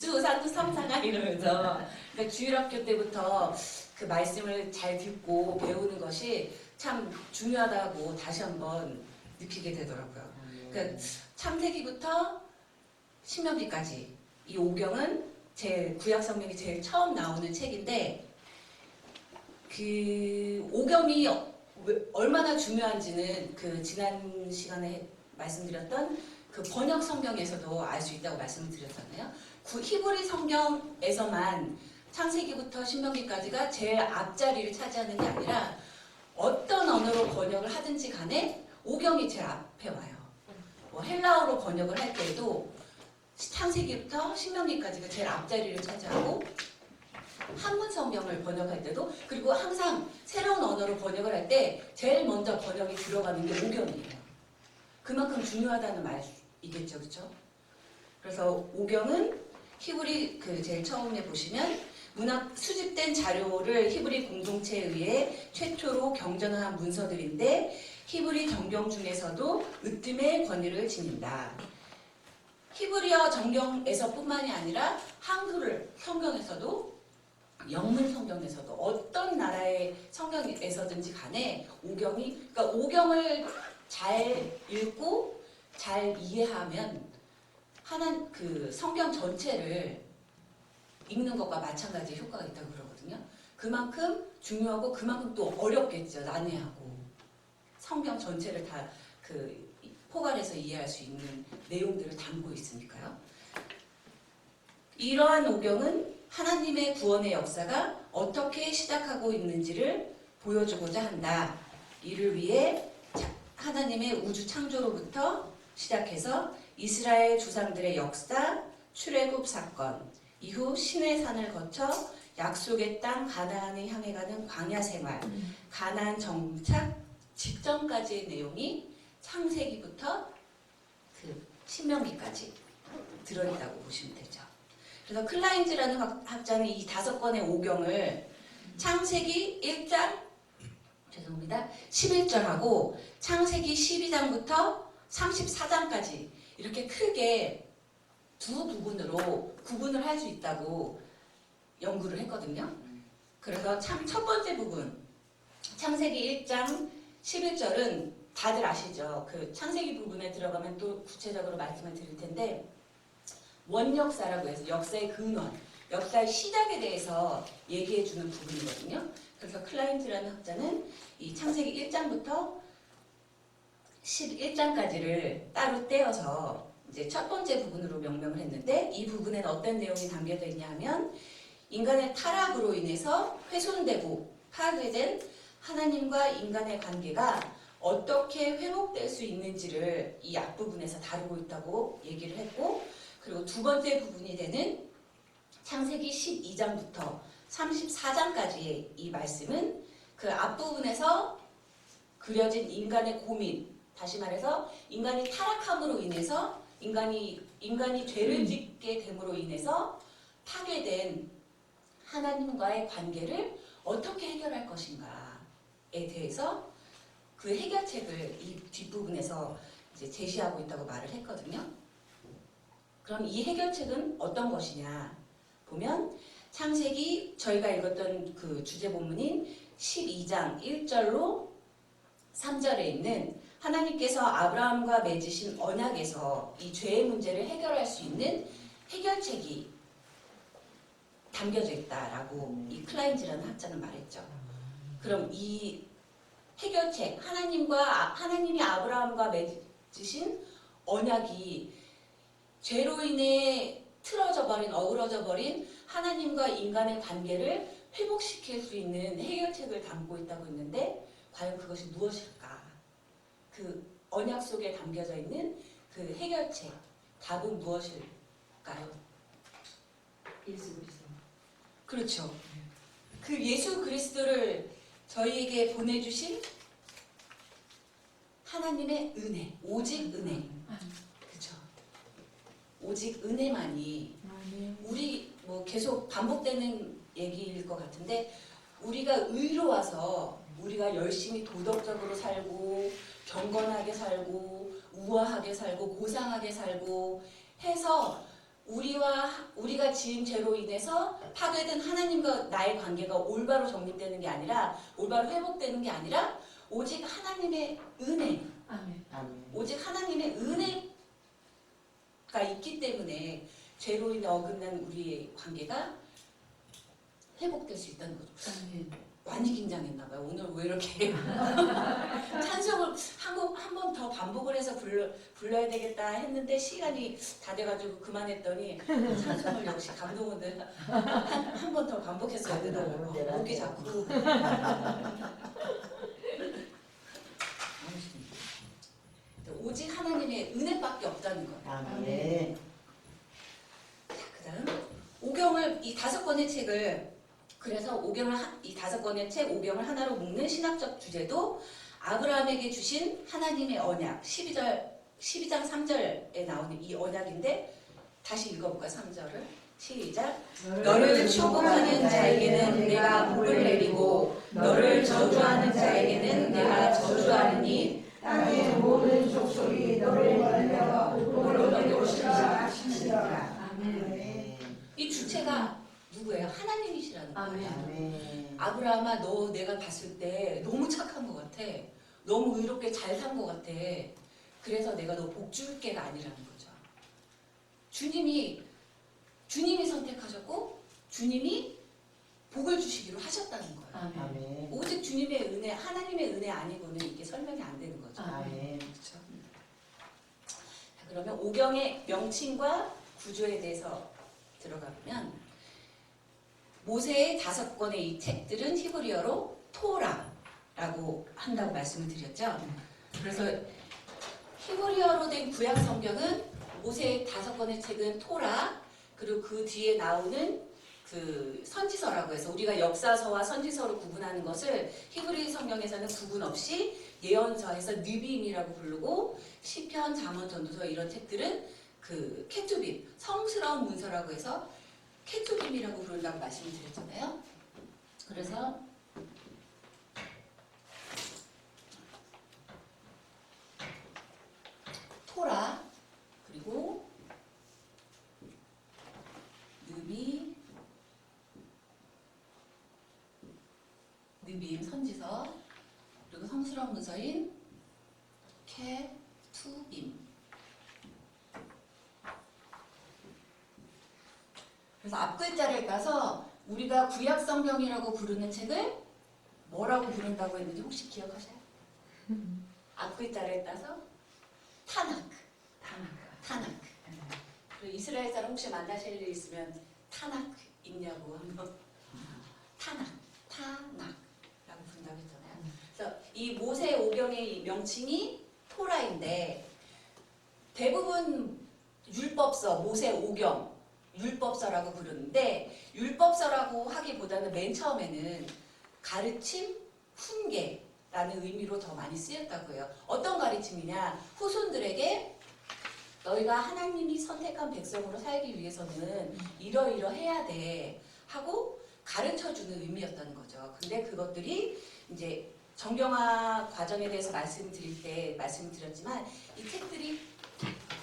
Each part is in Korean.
주산도 삼상아 이러면서 그러니까 주일학교 때부터 그 말씀을 잘 듣고 배우는 것이 참 중요하다고 다시 한번 느끼게 되더라고요. 그러니까 창세기부터 신명기까지 이 오경은 제 구약 성경이 제일 처음 나오는 책인데 그 오경이 얼마나 중요한지는 그 지난 시간에 말씀드렸던 그 번역 성경에서도 알 수 있다고 말씀을 드렸잖아요. 히브리 성경에서만 창세기부터 신명기까지가 제일 앞자리를 차지하는 게 아니라 어떤 언어로 번역을 하든지 간에 오경이 제일 앞에 와요. 뭐 헬라어로 번역을 할 때에도 창세기부터 신명기까지가 제일 앞자리를 차지하고 한문 성경을 번역할 때도 그리고 항상 새로운 언어로 번역을 할 때 제일 먼저 번역이 들어가는 게 오경이에요. 그만큼 중요하다는 말이겠죠, 그렇죠? 그래서 오경은 히브리 그 제일 처음에 보시면 문학 수집된 자료를 히브리 공동체에 의해 최초로 경전한 문서들인데 히브리 정경 중에서도 으뜸의 권위를 지닌다. 히브리어 정경에서뿐만이 아니라 한글 성경에서도 영문 성경에서도 어떤 나라의 성경에서든지 간에 오경이 그러니까 오경을 잘 읽고 잘 이해하면 그 성경 전체를 읽는 것과 마찬가지 효과가 있다고 그러거든요. 그만큼 중요하고 그만큼 또 어렵겠죠. 난해하고 성경 전체를 다 그 포괄해서 이해할 수 있는 내용들을 담고 있으니까요. 이러한 오경은 하나님의 구원의 역사가 어떻게 시작하고 있는지를 보여주고자 한다. 이를 위해 하나님의 우주 창조로부터 시작해서 이스라엘 조상들의 역사, 출애굽 사건, 이후 신의 산을 거쳐 약속의 땅 가나안을 향해 가는 광야 생활, 가나안 정착 직전까지의 내용이 창세기부터 그 신명기까지 들어있다고 보시면 되죠. 그래서 클라인즈라는 학자는 이 5권의 오경을 창세기 1장 11절하고 창세기 12장부터 34장까지 이렇게 크게 두 부분으로 구분을 할 수 있다고 연구를 했거든요. 그래서 첫 번째 부분 창세기 1장 11절은 다들 아시죠? 그 창세기 부분에 들어가면 또 구체적으로 말씀을 드릴 텐데 원역사라고 해서 역사의 근원, 역사의 시작에 대해서 얘기해주는 부분이거든요. 그래서 클라인즈라는 학자는 이 창세기 1장부터 11장까지를 따로 떼어서 이제 첫 번째 부분으로 명명을 했는데 이 부분에는 어떤 내용이 담겨져 있냐 하면 인간의 타락으로 인해서 훼손되고 파괴된 하나님과 인간의 관계가 어떻게 회복될 수 있는지를 이 앞부분에서 다루고 있다고 얘기를 했고 그리고 두 번째 부분이 되는 창세기 12장부터 34장까지의 이 말씀은 그 앞부분에서 그려진 인간의 고민, 다시 말해서 인간이 타락함으로 인해서 인간이 죄를 짓게 됨으로 인해서 파괴된 하나님과의 관계를 어떻게 해결할 것인가에 대해서 그 해결책을 이 뒷부분에서 이제 제시하고 있다고 말을 했거든요. 그럼 이 해결책은 어떤 것이냐 보면 창세기 저희가 읽었던 그 주제 본문인 12장 1절로 3절에 있는 하나님께서 아브라함과 맺으신 언약에서 이 죄의 문제를 해결할 수 있는 해결책이 담겨져 있다라고 이 클라인즈라는 학자는 말했죠. 그럼 이 해결책, 하나님이 아브라함과 맺으신 언약이 죄로 인해 어우러져 버린 하나님과 인간의 관계를 회복시킬 수 있는 해결책을 담고 있다고 했는데 과연 그것이 무엇일까? 그 언약 속에 담겨져 있는 그 해결책, 답은 무엇일까요? 예수 그리스도. 그렇죠. 그 예수 그리스도를 저희에게 보내주신 하나님의 은혜, 오직 은혜. 그렇죠. 오직 은혜만이 우리 뭐 계속 반복되는 얘기일 것 같은데 우리가 의로워서 우리가 열심히 도덕적으로 살고 경건하게 살고 우아하게 살고 고상하게 살고 해서 우리가 지은 죄로 인해서 파괴된 하나님과 나의 관계가 올바로 정립되는 게 아니라 올바로 회복되는 게 아니라 오직 하나님의 은혜, 아멘. 오직 하나님의 은혜가 있기 때문에 죄로 인해 어긋난 우리의 관계가 회복될 수 있다는 거죠. 아멘. 많이 긴장했나 봐요. 오늘 왜 이렇게 찬송을 한 번 더 반복을 해서 불러야 되겠다 했는데 시간이 다 돼가지고 그만했더니 찬송을 역시 감동원들 한 번 더 반복했어야 되더라고요. 목이 자꾸 오직 하나님의 은혜밖에 없다는 거예요. 아멘. 자, 그다음 오경을 이 5권의 책을 그래서 이 5권의 책 오경을 하나로 묶는 신학적 주제도 아브라함에게 주신 하나님의 언약 12장 3절에 나오는 이 언약인데 다시 읽어볼까 3절을 시작. 너를 축복하는 자에게는 내가 복을 내리고 너를 저주하는 자에게는 내가 저주하리니 땅의 모든 족속이 너를 말려 복을 얻을 것이라 하시니라. 아멘. 이 주체가 누구예요? 하나님이시라는 거예요. 아멘. 아멘. 아브라함아 너 내가 봤을 때 너무 착한 것 같아. 너무 의롭게 잘 산 것 같아. 그래서 내가 너 복 줄게가 아니라는 거죠. 주님이 선택하셨고 주님이 복을 주시기로 하셨다는 거예요. 아멘. 아멘. 오직 주님의 은혜, 하나님의 은혜 아니고는 이게 설명이 안 되는 거죠. 아멘. 그렇죠? 자, 그러면 오경의 명칭과 구조에 대해서 들어가면 모세의 5권의 이 책들은 히브리어로 토라라고 한다고 말씀을 드렸죠. 그래서 히브리어로 된 구약 성경은 모세의 5권의 책은 토라 그리고 그 뒤에 나오는 그 선지서라고 해서 우리가 역사서와 선지서로 구분하는 것을 히브리 성경에서는 구분 없이 예언서에서 느비임이라고 부르고 시편, 잠언, 전도서 이런 책들은 그 케투빔 성스러운 문서라고 해서 케투빔이라고 부른다고 말씀을 드렸잖아요. 그래서 토라 그리고 느비임 선지서 그리고 성스러운 문서인 케투빔. 그래서 앞글자를 따서 우리가 구약 성경이라고 부르는 책을 뭐라고 부른다고 했는지 혹시 기억하세요? 앞글자를 따서 타나크. 그리고 이스라엘 사람 혹시 만나실 일 있으면 타나크 있냐고 한번 타나크라고 부른다고 했잖아요. 그래서 이 모세 오경의 이 명칭이 토라인데 대부분 율법서, 모세 오경 율법서라고 부르는데 율법서라고 하기보다는 맨 처음에는 가르침, 훈계라는 의미로 더 많이 쓰였다고 해요. 어떤 가르침이냐? 후손들에게 너희가 하나님이 선택한 백성으로 살기 위해서는 이러이러해야 돼 하고 가르쳐주는 의미였다는 거죠. 근데 그것들이 이제 정경화 과정에 대해서 말씀드릴 때 말씀드렸지만 이 책들이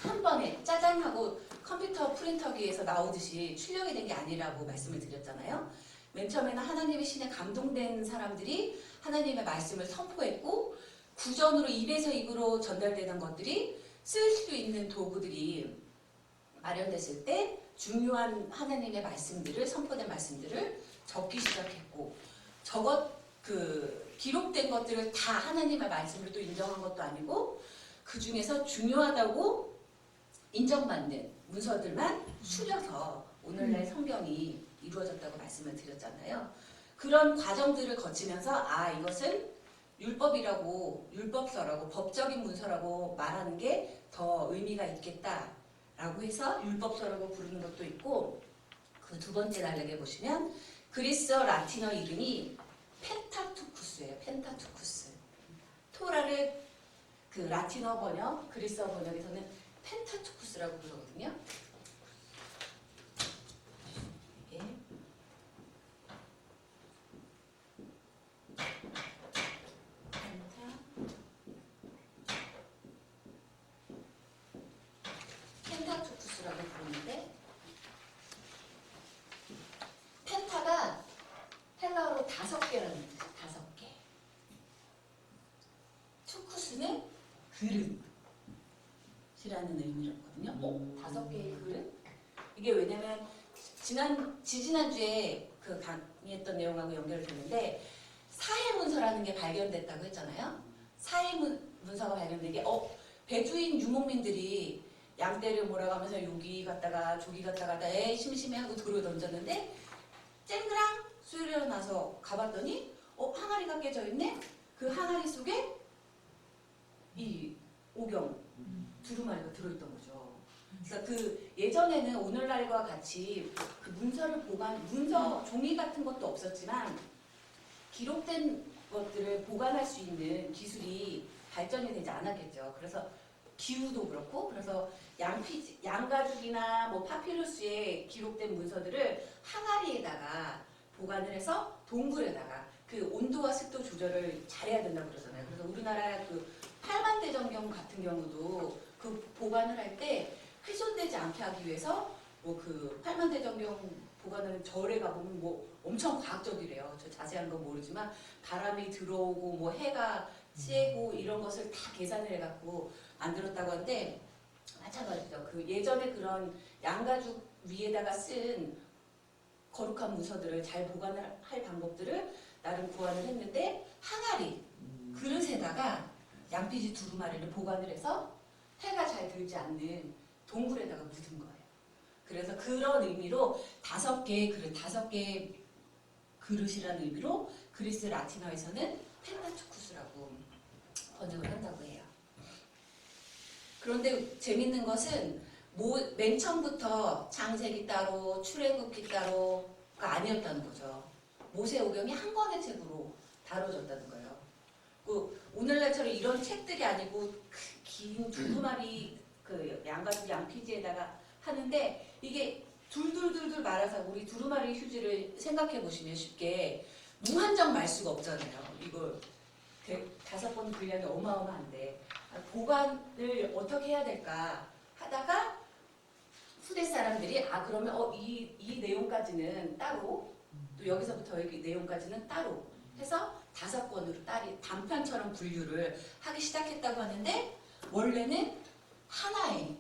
한 번에 짜잔 하고 컴퓨터 프린터기에서 나오듯이 출력이 된 게 아니라고 말씀을 드렸잖아요. 맨 처음에는 하나님의 신에 감동된 사람들이 하나님의 말씀을 선포했고 구전으로 입에서 입으로 전달되는 것들이 쓸 수 있는 도구들이 마련됐을 때 중요한 하나님의 말씀들을 선포된 말씀들을 적기 시작했고 기록된 것들을 다 하나님의 말씀을 또 인정한 것도 아니고 그 중에서 중요하다고 인정받는 문서들만 추려서 오늘날 성경이 이루어졌다고 말씀을 드렸잖아요. 그런 과정들을 거치면서 이것은 율법서라고 법적인 문서라고 말하는 게 더 의미가 있겠다라고 해서 율법서라고 부르는 것도 있고 그 두 번째 단락에 보시면 그리스어 라틴어 이름이 펜타투쿠스예요. 펜타투쿠스. 토라를 그 라틴어 번역, 그리스어 번역에서는 펜타투쿠스라고 부르거든요. 예. 펜타투쿠스라고 부르는데 이게 왜냐면 지지난주에 그 강의했던 내용하고 연결되는데 사해문서라는 게 발견됐다고 했잖아요. 사해문서가 발견된 게 배주인 유목민들이 양떼를 몰아가면서 여기 갔다가 저기 갔다가 심심해 하고 돌을 던졌는데 쨍그랑 수요일에 나서 가봤더니 항아리가 깨져 있네. 그 항아리 속에 이 오경 두루마리가 들어있던 거죠. 그래서 그 예전에는 오늘날과 같이 그 문서 종이 같은 것도 없었지만 기록된 것들을 보관할 수 있는 기술이 발전이 되지 않았겠죠. 그래서 기후도 그렇고 그래서 양가죽이나 뭐 파피루스에 기록된 문서들을 항아리에다가 보관을 해서 동굴에다가 그 온도와 습도 조절을 잘해야 된다고 그러잖아요. 그래서 우리나라 그 팔만대정경 같은 경우도 그 보관을 할 때 훼손되지 않게 하기 위해서 뭐 그 팔만대정경 보관하는 절에 가보면 뭐 엄청 과학적이래요. 저 자세한 건 모르지만 바람이 들어오고 뭐 해가 쬐고 이런 것을 다 계산을 해갖고 만들었다고 하는데 마찬가지죠. 그 예전에 그런 양가죽 위에다가 쓴 거룩한 문서들을 잘 보관을 할 방법들을 나름 고안을 했는데 항아리 그릇에다가 양피지 두루마리를 보관을 해서 해가 잘 들지 않는 동굴에다가 묻은 거예요. 그래서 그런 의미로 5개의 그릇, 5개의 그릇이라는 의미로 그리스 라틴어에서는 펜타투쿠스라고 번역을 한다고 해요. 그런데 재밌는 것은 맨 처음부터 창세기 따로 출애굽기 따로가 아니었다는 거죠. 모세오경이 한 권의 책으로 다뤄졌다는 거예요. 오늘날처럼 이런 책들이 아니고 긴 두루마리 그 양가죽 양피지에다가 하는데 이게 둘둘둘둘 말아서 우리 두루마리 휴지를 생각해 보시면 쉽게 무한정 말 수가 없잖아요. 이걸 5번 분량이 어마어마한데 보관을 어떻게 해야 될까 하다가 후대 사람들이 그러면 이 내용까지는 따로 또 여기서부터 여기 내용까지는 따로 해서 5권으로 단편처럼 분류를 하기 시작했다고 하는데 원래는 하나의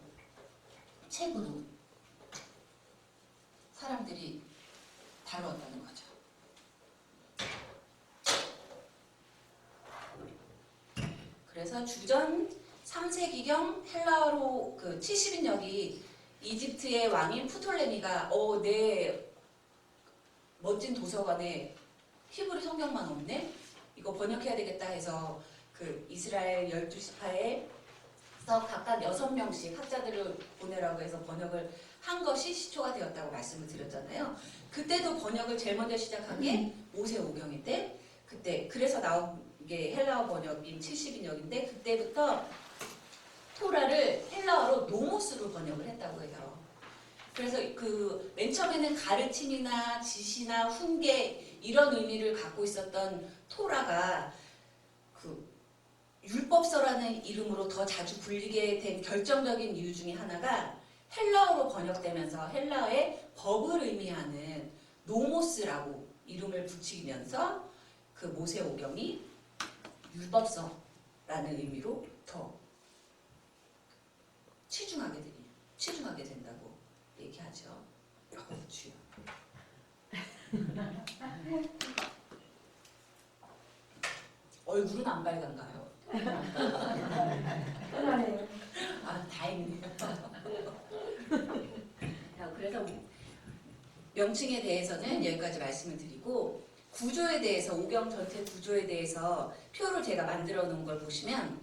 책으로 사람들이 다루었다는 거죠. 그래서 주전 3세기경 헬라어로 그 70인역이 이집트의 왕인 프톨레미가 내 멋진 도서관에 히브리 성경만 없네? 이거 번역해야 되겠다 해서 그 이스라엘 12지파에서 각각 6명씩 학자들을 보내라고 해서 번역을 한 것이 시초가 되었다고 말씀을 드렸잖아요. 그때도 번역을 제일 먼저 시작한 게 모세오경인데 그때 그래서 나온 게 헬라어 번역인 70인역인데 그때부터 토라를 헬라어로 노모스로 번역을 했다고 해요. 그래서 그 맨 처음에는 가르침이나 지시나 훈계 이런 의미를 갖고 있었던 토라가 그 율법서라는 이름으로 더 자주 불리게 된 결정적인 이유 중에 하나가 헬라어로 번역되면서 헬라어의 법을 의미하는 노모스라고 이름을 붙이면서 그 모세오경이 율법서라는 의미로 더 치중하게 된다고 얘기하죠. 주요. 얼굴은 안 빨간가요? 편하네요. 다행이네요. 그래서 명칭에 대해서는 여기까지 말씀을 드리고 구조에 대해서 오경 전체 구조에 대해서 표를 제가 만들어 놓은 걸 보시면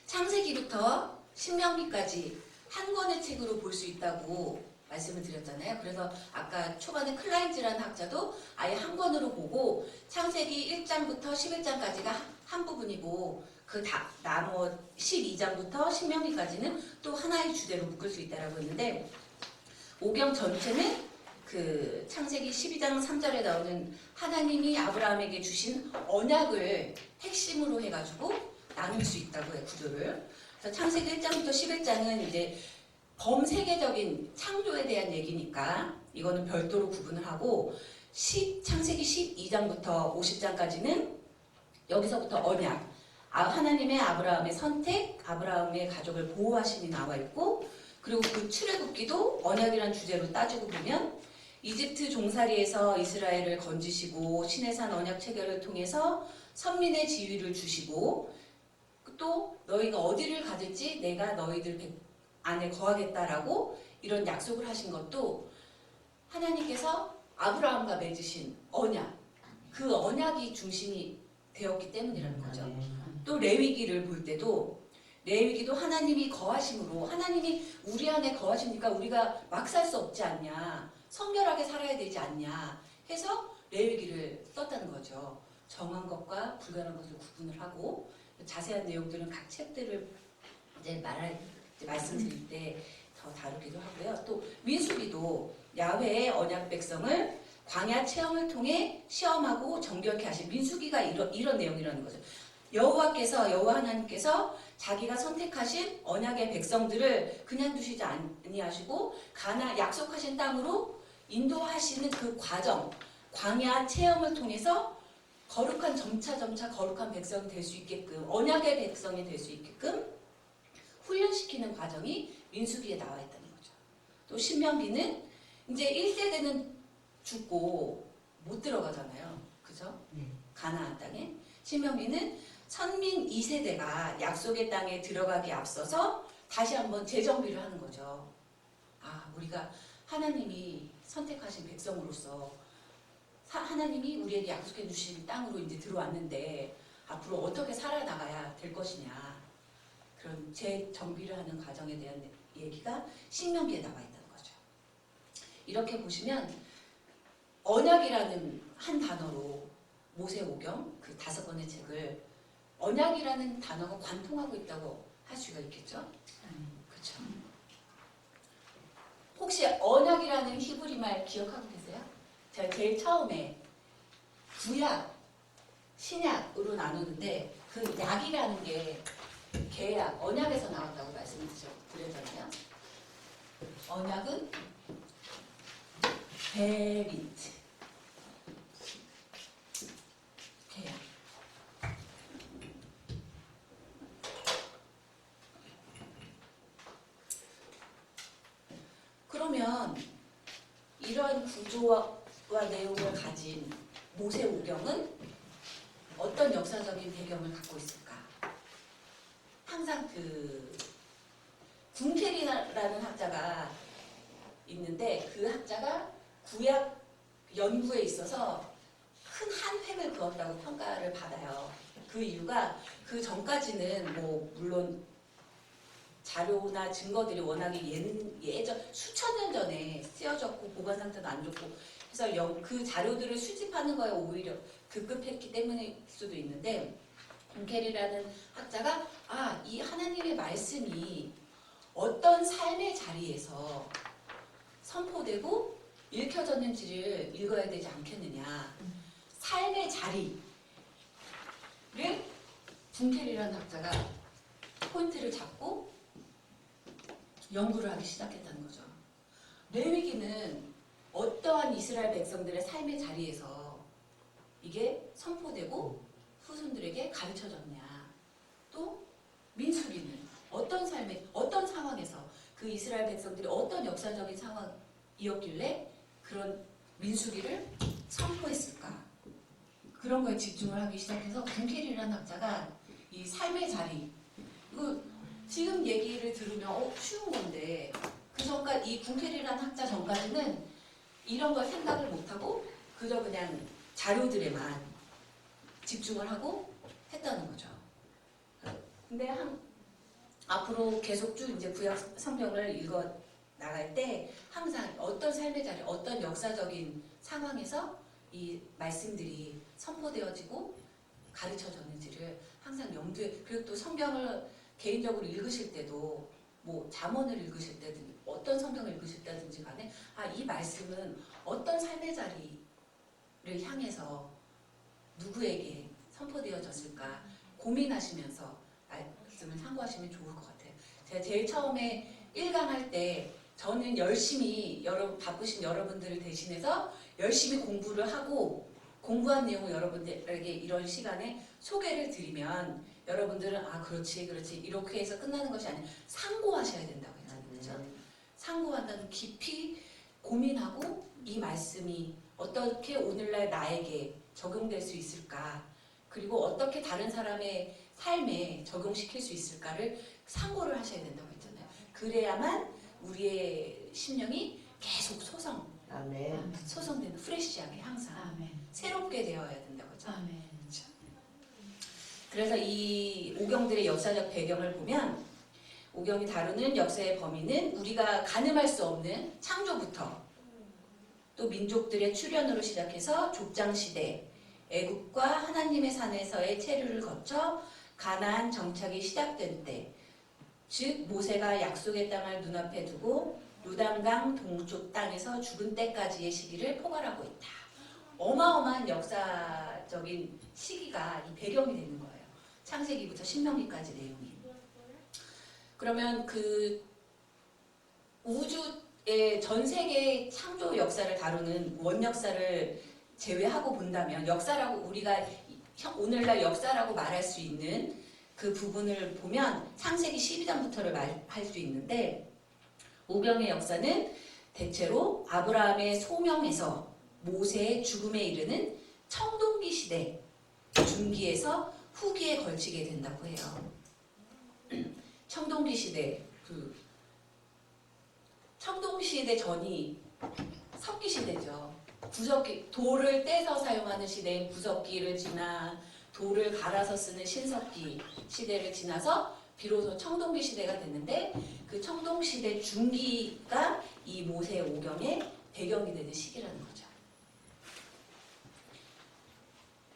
창세기부터 신명기까지 한 권의 책으로 볼 수 있다고 말씀을 드렸잖아요. 그래서 아까 초반에 클라인즈라는 학자도 아예 한 권으로 보고 창세기 1장부터 11장까지가 한 부분이고 그 나머 12장부터 신명기까지는 또 하나의 주제로 묶을 수 있다라고 했는데 오경 전체는 그 창세기 12장 3절에 나오는 하나님이 아브라함에게 주신 언약을 핵심으로 해가지고 나눌 수 있다고 해요, 구조를. 그래서 창세기 1장부터 11장은 이제 범세계적인 창조에 대한 얘기니까 이거는 별도로 구분을 하고 창세기 12장부터 50장까지는 여기서부터 언약, 하나님의 아브라함의 선택, 아브라함의 가족을 보호하심이 나와 있고 그리고 그 출애굽기도 언약이란 주제로 따지고 보면 이집트 종살이에서 이스라엘을 건지시고 시내산 언약 체결을 통해서 선민의 지위를 주시고 또 너희가 어디를 가든지 내가 너희들 안에 거하겠다라고 이런 약속을 하신 것도 하나님께서 아브라함과 맺으신 언약, 그 언약이 중심이 되었기 때문이라는 거죠. 또 레위기를 볼 때도 레위기도 하나님이 거하심으로 하나님이 우리 안에 거하시니까 우리가 막 살 수 없지 않냐, 성결하게 살아야 되지 않냐 해서 레위기를 썼다는 거죠. 정한 것과 불가한 것을 구분을 하고 자세한 내용들은 각 챕들을 이제 말씀드릴 때 더 다루기도 하고요. 또 민수기도 야훼의 언약 백성을 광야 체험을 통해 시험하고 정결케 하신 민수기가 이런 내용이라는 거죠. 여호와 하나님께서 자기가 선택하신 언약의 백성들을 그냥 두시지 아니하시고 약속하신 땅으로 인도하시는 그 과정, 광야 체험을 통해서 거룩한 점차 거룩한 백성이 될 수 있게끔, 언약의 백성이 될 수 있게끔 훈련시키는 과정이 민수기에 나와 있다는 거죠. 또 신명기는 이제 1세대는 죽고 못 들어가잖아요. 그죠? 가나안 땅에. 신명기는 선민 2세대가 약속의 땅에 들어가기 앞서서 다시 한번 재정비를 하는 거죠. 아, 우리가 하나님이 선택하신 백성으로서 하나님이 우리에게 약속해 주신 땅으로 이제 들어왔는데 앞으로 어떻게 살아나가야 될 것이냐, 그런 재정비를 하는 과정에 대한 얘기가 신명기에 나와 있다는 거죠. 이렇게 보시면 언약이라는 한 단어로 모세오경 그 5권의 책을 언약이라는 단어가 관통하고 있다고 할 수가 있겠죠. 그렇죠. 혹시 언약이라는 히브리 말 기억하고 계세요? 제가 제일 처음에 구약, 신약으로 나누는데 그 약이라는 게 계약, 언약에서 나왔다고 말씀을 드렸잖아요. 언약은 베리트, 계약. 그러면 이러한 구조와 내용을 가진 모세오경은 어떤 역사적인 배경을 갖고 있을까? 항상 그 군케리라는 학자가 있는데 그 학자가 구약 연구에 있어서 큰 한 획을 그었다고 평가를 받아요. 그 이유가 그 전까지는 뭐 물론 자료나 증거들이 워낙에 예전 수천 년 전에 쓰여졌고 보관 상태도 안 좋고 그래서 그 자료들을 수집하는 거에 오히려 급급했기 때문일 수도 있는데 군케리라는 학자가 이 하나님의 말씀이 어떤 삶의 자리에서 선포되고 읽혀졌는지를 읽어야 되지 않겠느냐. 삶의 자리를 군케리라는 학자가 포인트를 잡고 연구를 하기 시작했다는 거죠. 레위기는 어떠한 이스라엘 백성들의 삶의 자리에서 이게 선포되고 후손들에게 가르쳐졌냐. 또 민수기는 어떤 상황에서 그 이스라엘 백성들이 어떤 역사적인 상황이었길래 그런 민수기를 선포했을까. 그런 거에 집중을 하기 시작해서 군케리라는 학자가 이 삶의 자리, 이거 지금 얘기를 들으면 쉬운 건데 그 전까지 이 군케리라는 학자 전까지는 이런 걸 생각을 못하고 그저 그냥 자료들에만 집중을 하고 했다는 거죠. 근데 앞으로 계속 쭉 이제 구약 성경을 읽어 나갈 때 항상 어떤 삶의 자리, 어떤 역사적인 상황에서 이 말씀들이 선포되어지고 가르쳐졌는지를 항상 염두에, 그리고 또 성경을 개인적으로 읽으실 때도 뭐 잠언을 읽으실 때든 어떤 성경을 읽으실 때든지 간에 이 말씀은 어떤 삶의 자리를 향해서 누구에게 선포되어졌을까 고민하시면서 말씀을 참고하시면 좋을 것 같아요. 제가 제일 처음에 1강 할 때 저는 열심히 바쁘신 여러분들을 대신해서 열심히 공부를 하고 공부한 내용을 여러분들에게 이런 시간에 소개를 드리면 여러분들은 그렇지 이렇게 해서 끝나는 것이 아니라 상고하셔야 된다고 했잖아요. 그렇죠? 상고한다는 깊이 고민하고 이 말씀이 어떻게 오늘날 나에게 적용될 수 있을까, 그리고 어떻게 다른 사람의 삶에 적용시킬 수 있을까를 상고를 하셔야 된다고 했잖아요. 그래야만 우리의 심령이 계속 아멘. 소성되는, 프레시하게 항상 아멘. 새롭게 되어야 된다고 하죠. 아멘. 그래서 이 오경들의 역사적 배경을 보면 오경이 다루는 역사의 범위는 우리가 가늠할 수 없는 창조부터 또 민족들의 출현으로 시작해서 족장시대, 애국과 하나님의 산에서의 체류를 거쳐 가나안 정착이 시작된 때, 즉 모세가 약속의 땅을 눈앞에 두고 요단강 동쪽 땅에서 죽은 때까지의 시기를 포괄하고 있다. 어마어마한 역사적인 시기가 이 배경이 되는 거예요. 창세기부터 신명기까지 내용이. 그러면 그 우주의 전 세계 창조 역사를 다루는 원역사를 제외하고 본다면, 역사라고 우리가 오늘날 역사라고 말할 수 있는 그 부분을 보면 창세기 12장부터를 말할 수 있는데, 오경의 역사는 대체로 아브라함의 소명에서 모세의 죽음에 이르는 청동기 시대 중기에서 후기에 걸치게 된다고 해요. 청동기 시대, 청동기 시대 전이 석기 시대죠. 구석기, 돌을 떼서 사용하는 시대인 구석기를 지나 돌을 갈아서 쓰는 신석기 시대를 지나서 비로소 청동기 시대가 됐는데, 그 청동시대 중기가 이 모세 오경의 배경이 되는 시기라는 거죠.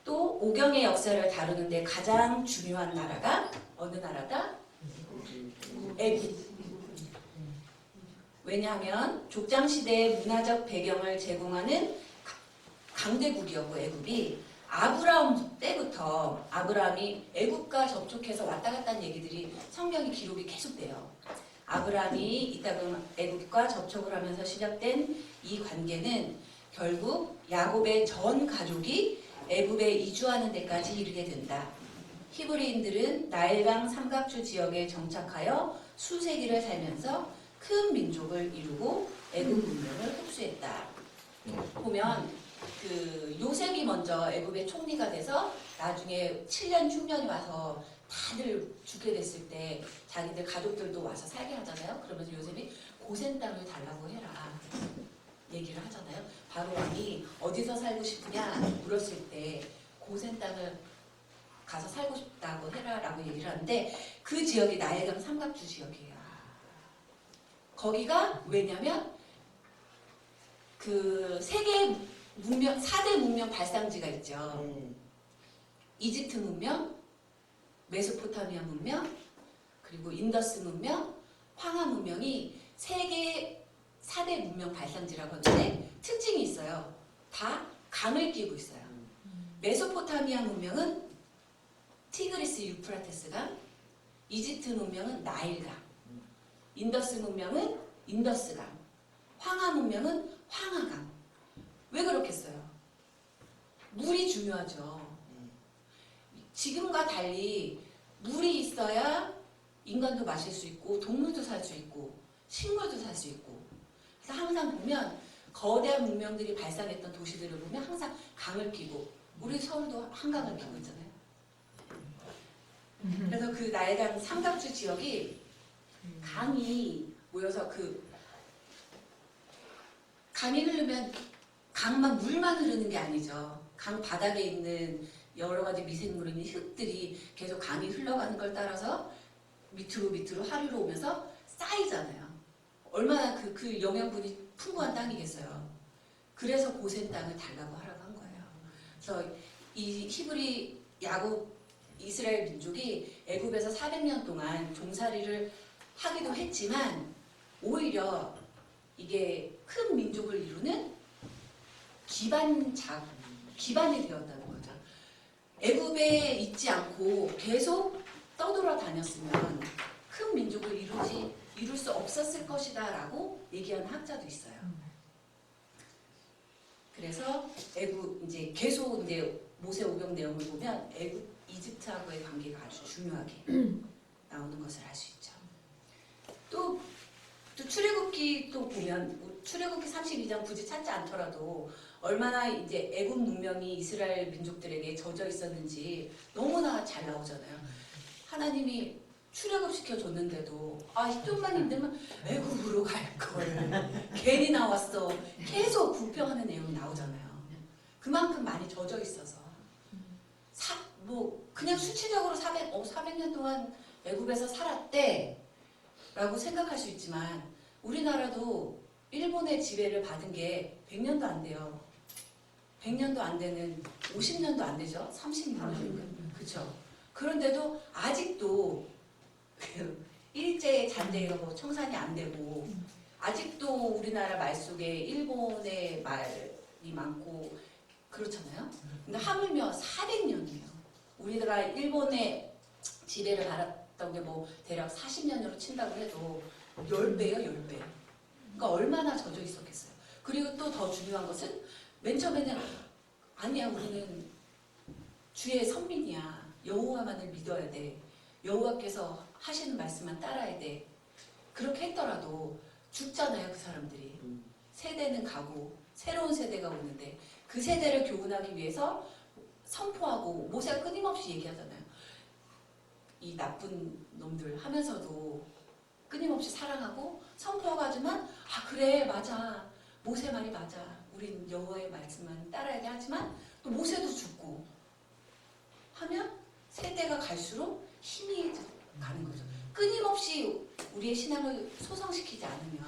또 오경의 역사를 다루는데 가장 중요한 나라가 어느 나라다? 애굽. 왜냐하면 족장시대의 문화적 배경을 제공하는 강대국이었고, 애굽이 아브라함 때부터 아브라함이 애굽과 접촉해서 왔다 갔다 한 얘기들이 성경의 기록이 계속돼요. 아브라함이 이따금 애굽과 접촉을 하면서 시작된 이 관계는 결국 야곱의 전 가족이 애굽에 이주하는 데까지 이르게 된다. 히브리인들은 나일강 삼각주 지역에 정착하여 수세기를 살면서 큰 민족을 이루고 애굽 문명을 흡수했다. 보면 그 요셉이 먼저 애굽의 총리가 돼서 나중에 7년 흉년이 와서 다들 죽게 됐을 때 자기들 가족들도 와서 살게 하잖아요. 그러면서 요셉이 고센 땅을 달라고 해라 얘기를 하잖아요. 바로 왕이 어디서 살고 싶으냐 물었을 때 고센 땅을 가서 살고 싶다고 해라라고 얘기를 하는데, 그 지역이 나일강 삼각주 지역이에요. 거기가 왜냐면 그 세계 문명, 4대 문명 발상지가 있죠. 이집트 문명, 메소포타미아 문명, 그리고 인더스 문명, 황하 문명이 세계 4대 문명 발상지라고 하는데 특징이 있어요. 다 강을 끼고 있어요. 메소포타미아 문명은 티그리스 유프라테스강, 이집트 문명은 나일강, 인더스 문명은 인더스강, 황하 문명은 황하강. 왜 그렇겠어요? 물이 중요하죠. 지금과 달리 물이 있어야 인간도 마실 수 있고 동물도 살 수 있고 식물도 살 수 있고. 그래서 항상 보면 거대한 문명들이 발상했던 도시들을 보면 항상 강을 끼고, 우리 서울도 한강을 끼고 있잖아요. 그래서 그 나일강 삼각주 지역이 강이 모여서 그 강이 흐르면 강만 물만 흐르는 게 아니죠. 강 바닥에 있는 여러 가지 미생물인 흙들이 계속 강이 흘러가는 걸 따라서 밑으로 하류로 오면서 쌓이잖아요. 얼마나 그 영양분이 풍부한 땅이겠어요. 그래서 고센 땅을 달라고 하라고 한 거예요. 그래서 이 히브리 야곱 이스라엘 민족이 애굽에서 400년 동안 종살이를 하기도 했지만 오히려 이게 큰 민족을 이루는 기반이 되었다는 거죠. 애굽에 있지 않고 계속 떠돌아다녔으면 큰 민족을 이룰 수 없었을 것이다라고 얘기하는 학자도 있어요. 그래서 애굽 이제 계속 이제 모세 오경 내용을 보면 애굽 이집트하고의 관계가 아주 중요하게 나오는 것을 알 수 있죠. 또 또 출애굽기 또 보면 출애굽기 32장 굳이 찾지 않더라도 얼마나 이제 애굽 문명이 이스라엘 민족들에게 젖어 있었는지 너무나 잘 나오잖아요. 하나님이 출애굽 시켜줬는데도 좀만 힘들면 애굽으로 갈 걸 괜히 나왔어. 계속 불평하는 내용이 나오잖아요. 그만큼 많이 젖어 있어서 그냥 수치적으로 400년 동안 애굽에서 살았대 라고 생각할 수 있지만 우리나라도 일본의 지배를 받은 게 100년도 안 돼요. 100년도 안 되는 50년도 안 되죠. 30년. 그렇죠. 그런데도 아직도 일제 잔재가 청산이 안 되고 아직도 우리나라 말 속에 일본의 말이 많고 그렇잖아요. 근데 하물며 400년이에요. 우리가 일본의 지배를 받았던 게 대략 40년으로 친다고 해도 10배예요, 10배. 그러니까 얼마나 젖어 있었겠어요. 그리고 또 더 중요한 것은 맨 처음에는 아니야, 우리는 주의 선민이야. 여호와만을 믿어야 돼. 여호와께서 하시는 말씀만 따라야 돼. 그렇게 했더라도 죽잖아요, 그 사람들이. 세대는 가고 새로운 세대가 오는데 그 세대를 교훈하기 위해서 선포하고 모세가 끊임없이 얘기하잖아요. 이 나쁜 놈들 하면서도 끊임없이 사랑하고 선포하고 하지만 그래 맞아. 모세 말이 맞아. 우린 여호와의 말씀만 따라야 돼 하지만 또 모세도 죽고 하면 세대가 갈수록 힘이 가는 거죠. 끊임없이 우리의 신앙을 소성시키지 않으면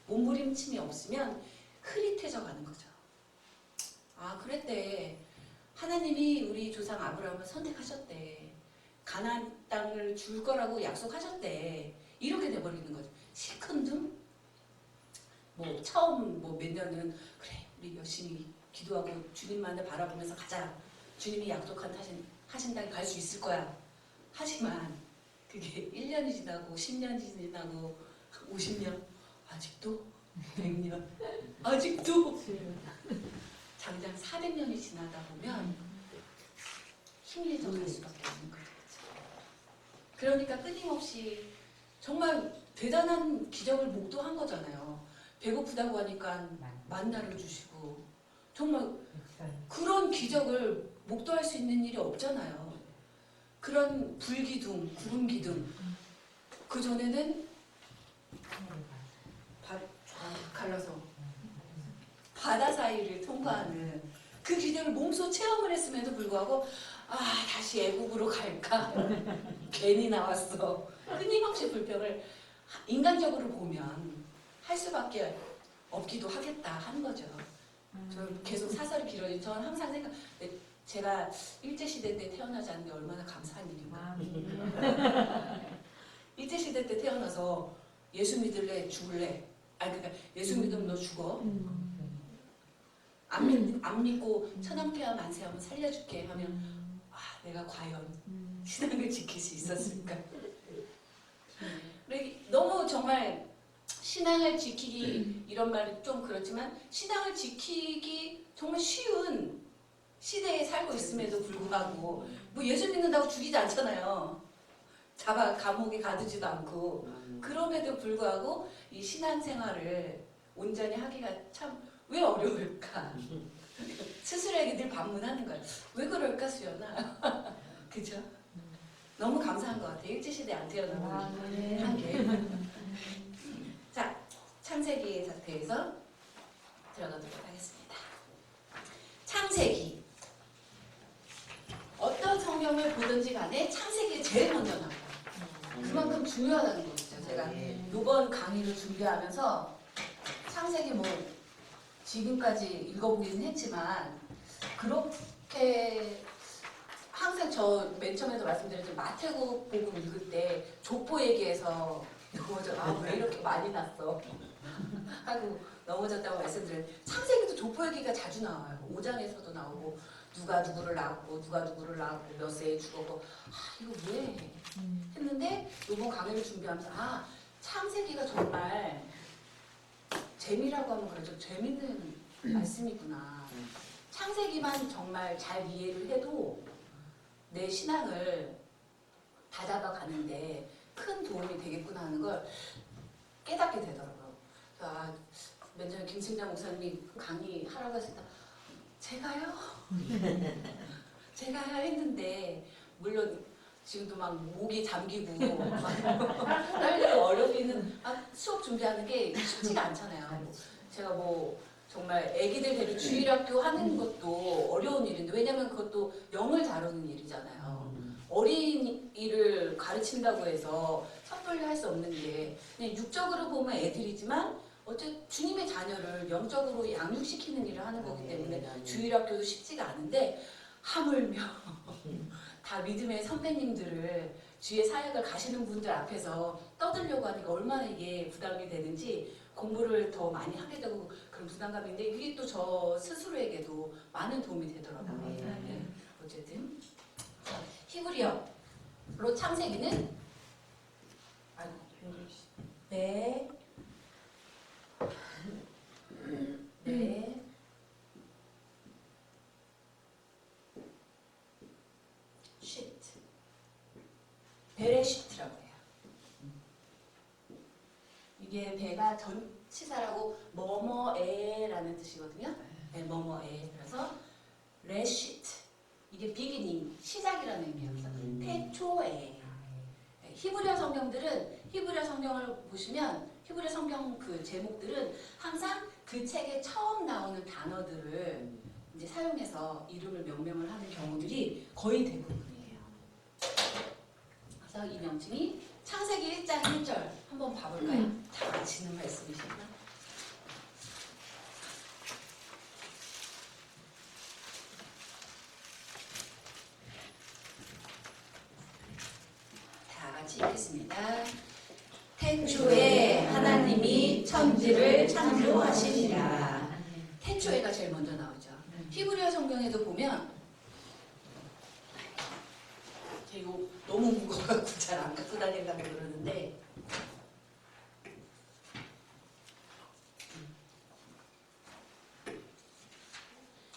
몸부림침이 없으면 흐릿해져 가는 거죠. 그랬대. 하나님이 우리 조상 아브라함을 선택하셨대. 가나안 땅을 줄 거라고 약속하셨대. 이렇게 돼버리는 거죠. 시큰둥? 처음 몇 년은 그래 우리 열심히 기도하고 주님만을 바라보면서 가자. 주님이 약속한 하신 땅에 갈 수 있을 거야. 하지만 그게 1년이 지나고 10년이 지나고 50년 아직도 100년 아직도 당장 400년이 지나다 보면 희미해져 갈 수밖에 없는 거죠. 그러니까 끊임없이 정말 대단한 기적을 목도한 거잖아요. 배고프다고 하니까 만나를 주시고 정말 그런 기적을 목도할 수 있는 일이 없잖아요. 그런 불기둥, 구름기둥 그 전에는 갈라서 바다 사이를 통과하는 그 기적을 몸소 체험을 했음에도 불구하고 다시 애국으로 갈까? 괜히 나왔어. 끊임없이 불평을 인간적으로 보면 할 수밖에 없기도 하겠다 하는 거죠. 저는 계속 사설이 길어지고 저는 항상 제가 일제시대 때 태어나지 않은 게 얼마나 감사한 일인가. 일제시대 때 태어나서 예수 믿을래 죽을래 그러니까 예수 믿으면 너 죽어 안 믿고 천황폐하 만세하면 살려줄게 하면 내가 과연 신앙을 지킬 수 있었을까. 너무 정말 신앙을 지키기 이런 말이 좀 그렇지만 신앙을 지키기 정말 쉬운 시대에 살고 있음에도 불구하고 예수 믿는다고 죽이지 않잖아요. 잡아 감옥에 가두지도 않고 그럼에도 불구하고 이 신앙생활을 온전히 하기가 참 왜 어려울까? 스스로에게 늘 반문하는 거예요. 왜 그럴까 수연아? 그죠? 너무 감사한 것 같아요. 일제시대 안 태어나고 한 게. 자, 창세기에 대해서 들어가도록 하겠습니다. 창세기. 어떤 성경을 보든지 간에 창세기에 제일 먼저 나와요. 그만큼 중요하다는 거죠. 제가 이번 강의를 준비하면서 창세기 지금까지 읽어보기는 했지만 그렇게 항상 저 맨 처음에도 말씀드렸지만 마태복음 읽을 때 족보 얘기해서 넘어져 왜 이렇게 많이 났어 하고 넘어졌다고 말씀드렸는데 창세기도 족보 얘기가 자주 나와요. 5장에서도 나오고 누가 누구를 낳았고 누가 누구를 낳았고 몇 세에 죽었고 이거 왜 했는데 이번 강의를 준비하면서 창세기가 정말 재미라고 하면 그렇죠. 재밌는 말씀이구나. 창세기만 정말 잘 이해를 해도 내 신앙을 다잡아 가는데 큰 도움이 되겠구나 하는 걸 깨닫게 되더라고요. 아, 맨 전에 김승장 목사님이 강의하라고 했을 때 제가요? 제가요 했는데 물론 지금도 막 목이 잠기고 떨리고 어려움이는 수업 준비하는 게 쉽지가 않잖아요. 제가 뭐 정말 애기들 데리고 주일학교 하는 것도 어려운 일인데 왜냐면 그것도 영을 다루는 일이잖아요. 어린이를 가르친다고 해서 섣불리 할 수 없는 게 그냥 육적으로 보면 애들이지만 어쨌든 주님의 자녀를 영적으로 양육시키는 일을 하는 거기 때문에 주일학교도 쉽지가 않은데 하물며 다 믿음의 선배님들을 주의 사역을 가시는 분들 앞에서 떠들려고 하니까 얼마나 이게 부담이 되는지 공부를 더 많이 하게 되고 그런 부담감인데 이게 또 저 스스로에게도 많은 도움이 되더라고요. 네. 어쨌든 히브리어로 창세기는 네. 네. 시트. 베레시트라고 해요. 이게 배가 전치사라고 뭐뭐에라는 뜻이거든요. 네, 뭐뭐에. 그래서 레시트. 이게 비기닝, 시작이라는 의미여서 태초에. 히브리어 성경들은 히브리어 성경을 보시면 히브리어 성경 그 제목들은 항상 그 책에 처음 나오는 단어들을 이제 사용해서 이름을 명명을 하는 경우들이 거의 대부분이에요. 그래서 이 명칭이 창세기 1장 1절 한번 봐볼까요? 다 아시는 말씀이시구나. 다 같이 읽겠습니다. 태초에 하나님이 천지를 창조하시니라. 태초에가 제일 먼저 나오죠. 히브리어 성경에도 보면 이거 너무 무거워서 잘 안 갖고 다니려고 그러는데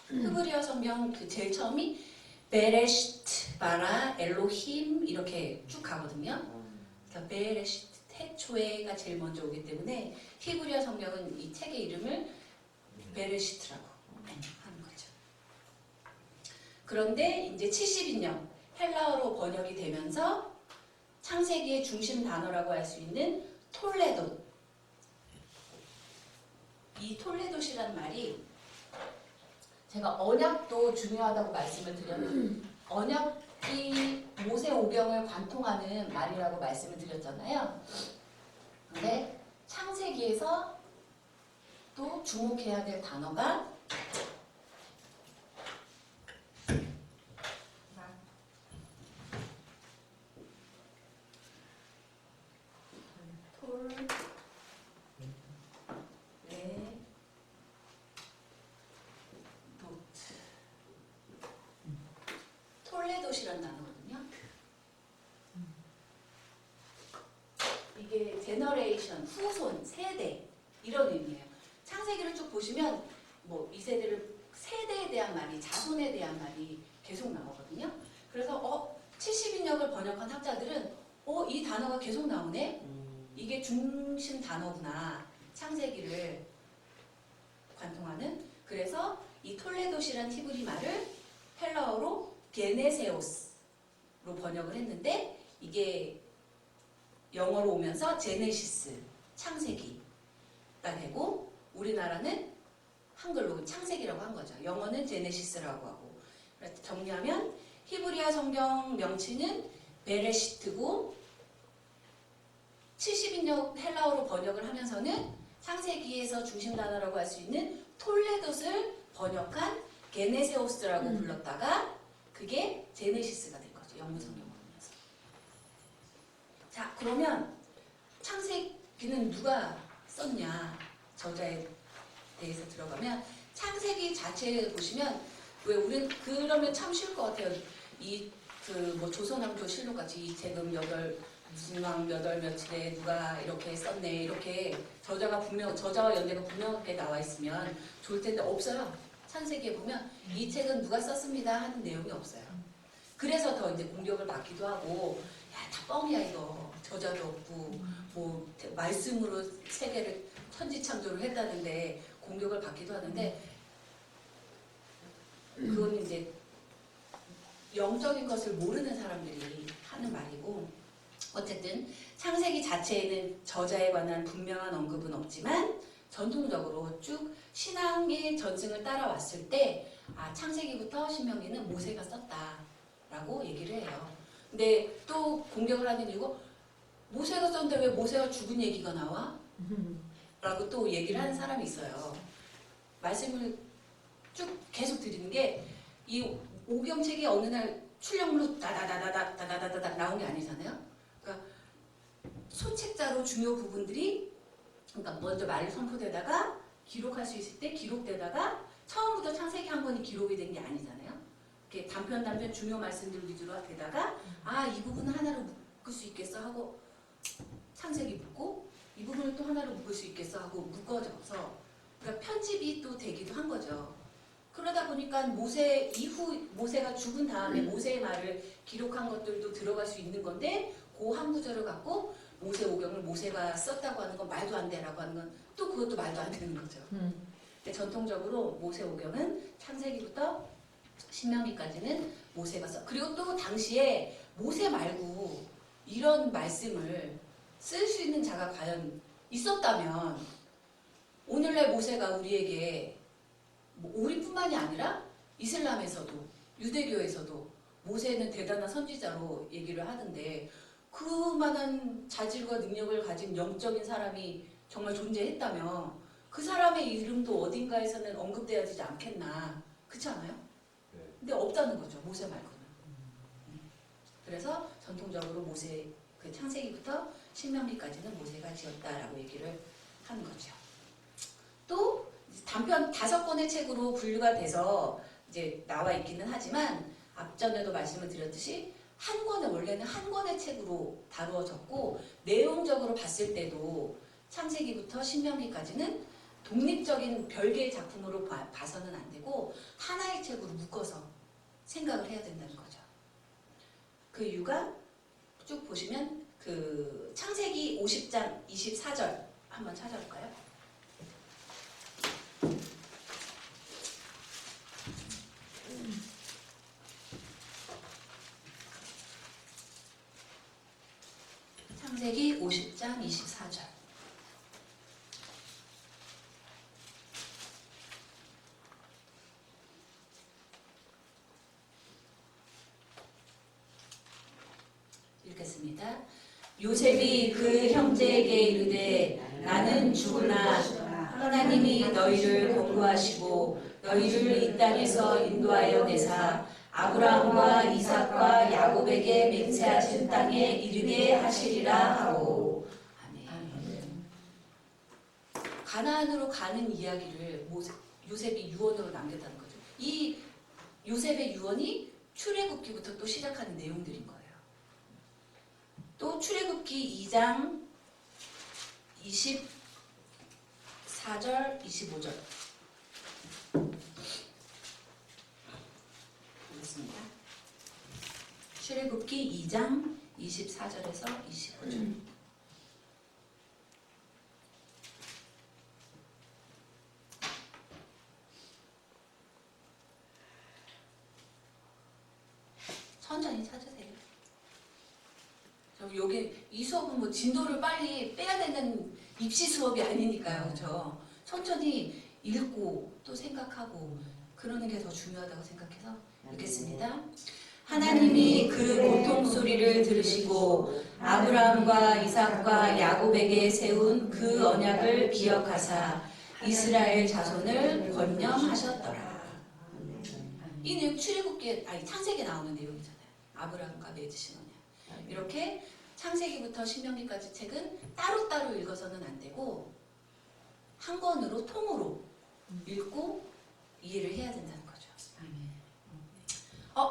히브리어 성경 그 제일 처음이 베레시트 바라 엘로힘 이렇게 쭉 가거든요. 그러니까 베레시트 태초에가 제일 먼저 오기 때문에 히브리어 성경은 이 책의 이름을 베레시트라고 하는 거죠. 그런데 이제 70인령 헬라어로 번역이 되면서 창세기의 중심 단어라고 할 수 있는 톨레돗. 이 톨레돗이라는 말이 제가 언약도 중요하다고 말씀을 드렸는데 언약이 모세 오경을 관통하는 말이라고 말씀을 드렸잖아요. 근데 창세기에서 또 주목해야 될 단어가 톨레돗이라는 단어거든요. 이게 제너레이션, 후손, 세대 이런 의미예요. 창세기를 쭉 보시면 뭐 이 세대에 대한 말이 자손에 대한 말이 계속 나오거든요. 그래서 70인역을 번역한 학자들은 이 단어가 계속 나오네. 이게 중심 단어구나. 창세기를 관통하는. 그래서 이 톨레돗이란 히브리 말을 헬라어로 게네세오스로 번역을 했는데 이게 영어로 오면서 제네시스, 창세기가 되고 우리나라는 한글로 창세기라고 한 거죠. 영어는 제네시스라고 하고. 정리하면 히브리어 성경 명칭은 베레시트고 70인역 헬라어로 번역을 하면서는 창세기에서 중심 단어라고 할 수 있는 톨레돗을 번역한 게네세오스라고 불렀다가 그게 제네시스가 된 거죠. 영문 성경으로 보면서. 자, 그러면 창세기는 누가 썼냐? 저자에 대해서 들어가면 창세기 자체에 보시면 왜 우린 그러면 참 쉬울 것 같아요. 이 뭐 조선왕조 실록 같이 이 책은 무슨 왕 몇 월 며칠에 누가 이렇게 썼네 이렇게 저자와 연대가 분명하게 나와 있으면 좋을 텐데 없어요. 창세기에 보면 이 책은 누가 썼습니다 하는 내용이 없어요. 그래서 더 이제 공격을 받기도 하고, 야, 다 뻥이야 이거. 저자도 없고 뭐 말씀으로 세계를 천지창조를 했다는데 공격을 받기도 하는데, 그건 이제 영적인 것을 모르는 사람들이 하는 말이고, 어쨌든 창세기 자체에는 저자에 관한 분명한 언급은 없지만 전통적으로 쭉 신앙의 전승을 따라왔을 때 창세기부터 신명기는 모세가 썼다라고 얘기를 해요. 근데 또 공격을 하는 이유가 모세가 썼는데 왜 모세가 죽은 얘기가 나와? 라고 또 얘기를 하는 사람이 있어요. 말씀을 쭉 계속 드리는 게, 이 오경책이 어느 날 출력물로 다다다다다다다다다 나온 게 아니잖아요. 그러니까 소책자로 중요 부분들이, 그러니까 먼저 말을 선포되다가 기록할 수 있을 때 기록되다가 처음부터 창세기 한 권이 기록이 된 게 아니잖아요. 이렇게 단편 중요 말씀들 위주로 되다가 이 부분을 하나로 묶을 수 있겠어 하고 창세기 묶고, 이 부분을 또 하나로 묶을 수 있겠어 하고 묶어져서, 그러니까 편집이 또 되기도 한 거죠. 그러다 보니까 모세 이후, 모세가 죽은 다음에 모세의 말을 기록한 것들도 들어갈 수 있는 건데, 그 한 구절을 갖고 모세 오경을 모세가 썼다고 하는 건 말도 안 돼라고 하는 건 또 그것도 말도 안 되는 거죠. 근데 전통적으로 모세 오경은 창세기부터 신명기까지는 모세가 써. 그리고 또 당시에 모세 말고 이런 말씀을 쓸 수 있는 자가 과연 있었다면, 오늘날 모세가 우리에게 우리뿐만이 아니라 이슬람에서도 유대교에서도 모세는 대단한 선지자로 얘기를 하던데, 그만한 자질과 능력을 가진 영적인 사람이 정말 존재했다면 그 사람의 이름도 어딘가에서는 언급돼야 되지 않겠나. 그렇지 않아요? 근데 없다는 거죠, 모세 말고는. 그래서 전통적으로 모세, 그 창세기부터 신명기까지는 모세가 지었다라고 얘기를 하는 거죠. 또 단편 5권의 책으로 분류가 돼서 이제 나와 있기는 하지만, 앞전에도 말씀을 드렸듯이 한 권의, 원래는 한 권의 책으로 다루어졌고, 내용적으로 봤을 때도 창세기부터 신명기까지는 독립적인 별개의 작품으로 봐서는 안 되고 하나의 책으로 묶어서 생각을 해야 된다는 거죠. 그 이유가 쭉 보시면 그 창세기 50장 24절 한번 찾아볼까요? 창세기 50장 24절. 읽겠습니다. 요셉이 그 형제에게 이르되 나는 죽으나 하나님이 너희를 권고하시고 너희를 이 땅에서 인도하여 내사 아브라함과 이삭과 야곱에게 맹세하신 땅에 이르게 하시리라 하고. 아멘. 가나안으로 가는 이야기를 요셉이 유언으로 남겼다는 거죠. 이 요셉의 유언이 출애굽기부터 또 시작하는 내용들인 거예요. 또 출애굽기 2장 24절 25절 보겠습니다. 출애굽기 2장 24절에서 25절. 천천히 찾으세요. 여기 이 수업은 뭐 진도를 빨리 빼야 되는 입시 수업이 아니니까요. 그렇죠? 천천히 읽고 또 생각하고 그러는 게 더 중요하다고 생각해서 읽겠습니다. 하나님이 그 고통 소리를 들으시고 아브라함과 이삭과 야곱에게 세운 그 언약을 기억하사 이스라엘 자손을 권념하셨더라. 이 내용 출애굽기에, 창세기에 나오는 내용이잖아요. 아브라함과 맺으신 언약. 이렇게 창세기부터 신명기까지 책은 따로따로 읽어서는 안 되고 한 권으로 통으로 읽고 이해를 해야 된다는 거죠.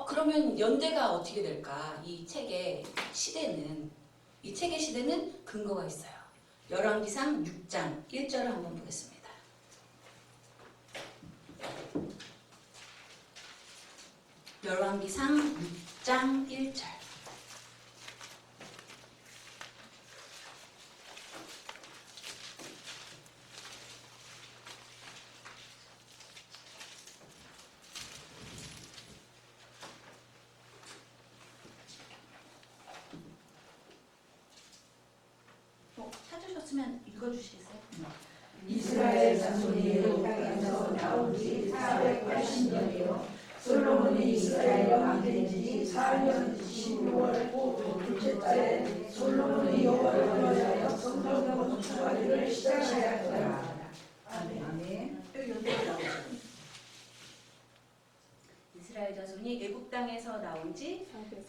그러면 연대가 어떻게 될까? 이 책의 시대는 근거가 있어요. 열왕기상 6장 1절을 한번 보겠습니다. 열왕기상 6장 10장 1절. 찾으셨으면 읽어주시겠어요? 이스라엘 자손이 애굽 땅에서 나온 지 480년이요 솔로몬이 이스라엘 왕이 된 지 4년 12월 둘째 달에 솔로몬이 여호와를 위하여 성전 건축하기를 시작하였더라. 아멘. 이스라엘 자손이 애굽 땅에서 나온 지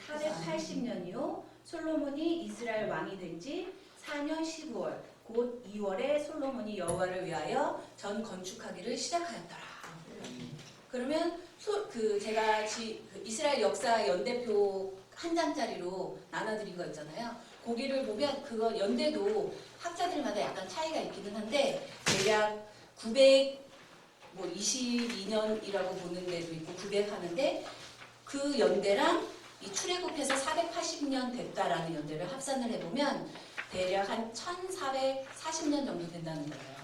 480년이요 솔로몬이 이스라엘 왕이 된 지 4년 15월 곧 2월에 솔로몬이 여호와를 위하여 전 건축하기를 시작하였더라. 그러면 제가 그 이스라엘 역사 연대표 한 장짜리로 나눠드린 거 있잖아요. 거기를 보면 그거 연대도 학자들마다 약간 차이가 있기는 한데 대략 922년이라고 보는 데도 있고 900 하는데 그 연대랑 이 출애굽해서 480년 됐다라는 연대를 합산을 해보면 대략 한 1440년 정도 된다는 거예요.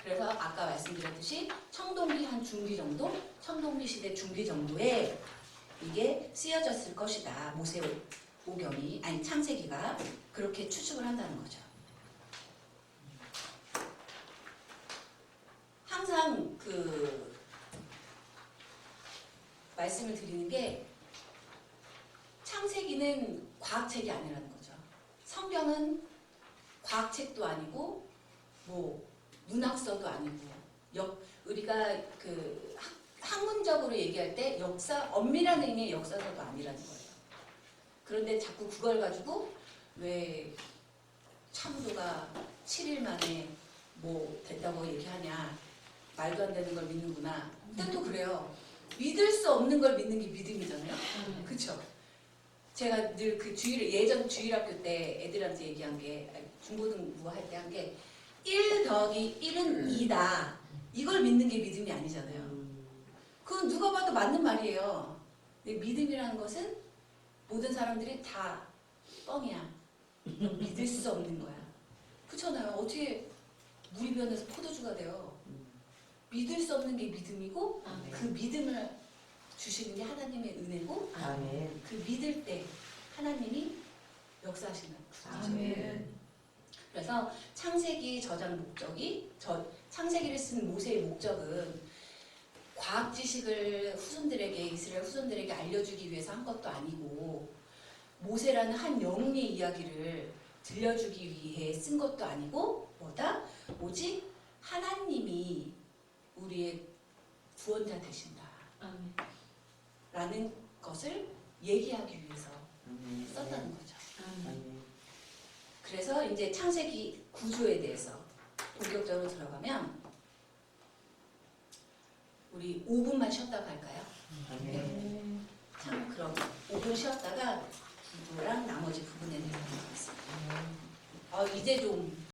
그래서 아까 말씀드렸듯이 청동기 한 중기 정도, 청동기 시대 중기 정도에 이게 쓰여졌을 것이다. 모세오경이 아니 창세기가 그렇게 추측을 한다는 거죠. 항상 그 말씀을 드리는 게 창세기는 과학책이 아니라는 거죠. 성경은 과학책도 아니고 뭐 문학서도 아니고 우리가 그 학문적으로 얘기할 때 엄밀한 의미의 역사서도 아니라는 거예요. 그런데 자꾸 그걸 가지고 왜 참도가 7일 만에 뭐 됐다고 얘기하냐, 말도 안 되는 걸 믿는구나. 뜻도 그래요. 믿을 수 없는 걸 믿는 게 믿음이잖아요. 그렇죠? 제가 늘 그 예전 주일학교 때 애들한테 얘기한 게 중고등부 할 때 한 게 1 더하기 1은 2다. 이걸 믿는 게 믿음이 아니잖아요. 그건 누가 봐도 맞는 말이에요. 근데 믿음이라는 것은 모든 사람들이 다 뻥이야. 믿을 수 없는 거야. 그렇잖아요. 어떻게 물이 변해서 포도주가 돼요. 믿을 수 없는 게 믿음이고 그 믿음을 주시는 게 하나님의 은혜고 그 믿을 때 하나님이 역사하시는 거죠. 아멘. 그래서 창세기 저장 목적이 창세기를 쓴 모세의 목적은 과학 지식을 이스라엘 후손들에게 알려주기 위해서 한 것도 아니고 모세라는 한 영웅의 이야기를 들려주기 위해 쓴 것도 아니고 뭐다? 오직 하나님이 우리의 구원자 되신다 라는 것을 얘기하기 위해서 썼다는 거죠. 그래서 이제 창세기 구조에 대해서 본격적으로 들어가면 우리 5분만 쉬었다가 할까요? 참 그럼 5분 쉬었다가 구조랑 나머지 부분에 대해서 하겠습니다. 이제 좀